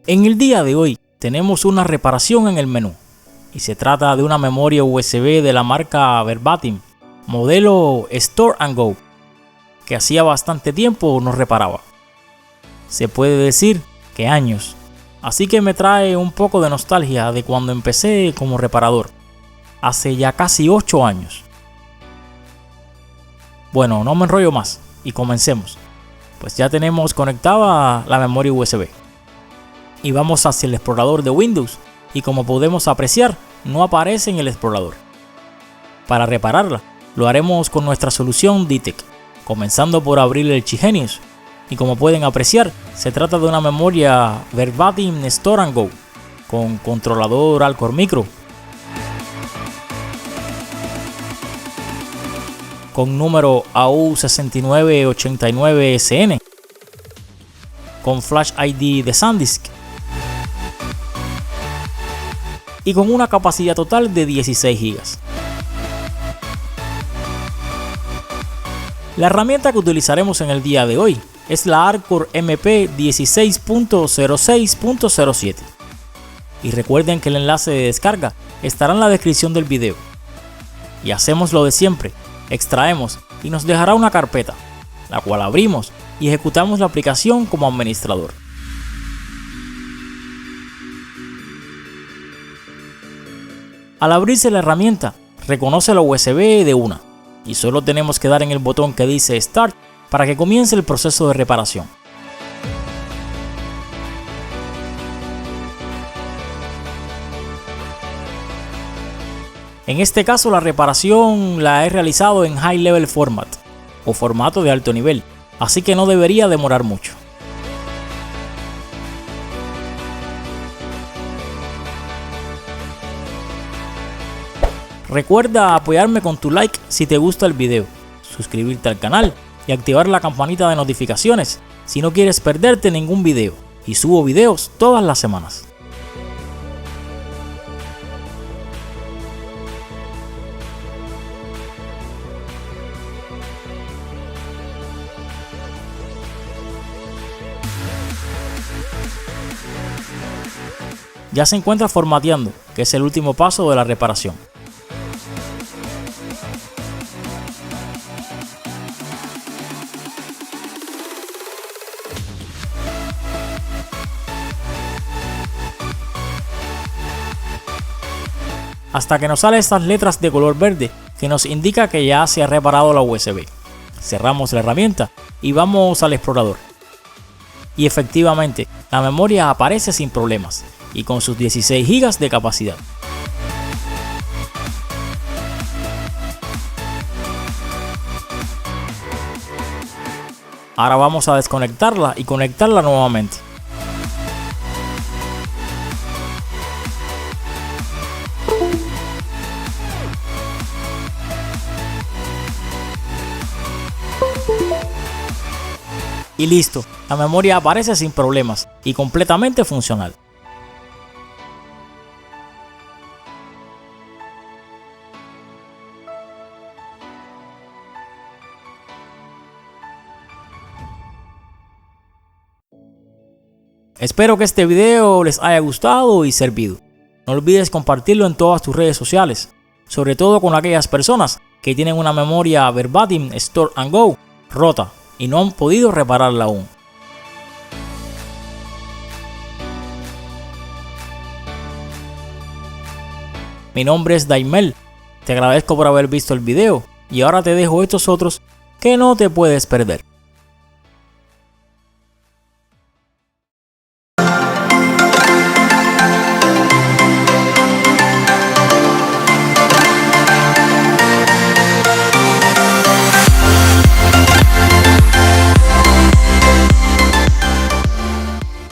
En el día de hoy tenemos una reparación en el menú y se trata de una memoria USB de la marca Verbatim, modelo Store and Go, que hacía bastante tiempo no reparaba. Se puede decir que años, así que me trae un poco de nostalgia de cuando empecé como reparador, hace ya casi 8 años. Bueno, no me enrollo más y comencemos, pues ya tenemos conectada la memoria USB. Y vamos hacia el explorador de Windows y como podemos apreciar, no aparece en el explorador. Para repararla, lo haremos con nuestra solución DTEC, comenzando por abrir el Chi-Genius. Y como pueden apreciar, se trata de una memoria Verbatim Store and Go con controlador Alcor Micro, con número AU6989SN, con Flash ID de SanDisk y con una capacidad total de 16 GB. La herramienta que utilizaremos en el día de hoy es la Arcor MP 16.06.07 y recuerden que el enlace de descarga estará en la descripción del video. Y hacemos lo de siempre, extraemos y nos dejará una carpeta, la cual abrimos y ejecutamos la aplicación como administrador. Al abrirse la herramienta, reconoce la USB de una y solo tenemos que dar en el botón que dice Start para que comience el proceso de reparación. En este caso la reparación la he realizado en High Level Format o formato de alto nivel, así que no debería demorar mucho. Recuerda apoyarme con tu like si te gusta el video, suscribirte al canal y activar la campanita de notificaciones si no quieres perderte ningún video, y subo videos todas las semanas. Ya se encuentra formateando, que es el último paso de la reparación. Hasta que nos salen estas letras de color verde que nos indica que ya se ha reparado la USB. Cerramos la herramienta y vamos al explorador. Y efectivamente, la memoria aparece sin problemas y con sus 16 GB de capacidad. Ahora vamos a desconectarla y conectarla nuevamente. Y listo, la memoria aparece sin problemas y completamente funcional. Espero que este video les haya gustado y servido. No olvides compartirlo en todas tus redes sociales, sobre todo con aquellas personas que tienen una memoria Verbatim Store and Go rota y no han podido repararla aún. Mi nombre es Daimel, te agradezco por haber visto el video y ahora te dejo estos otros que no te puedes perder.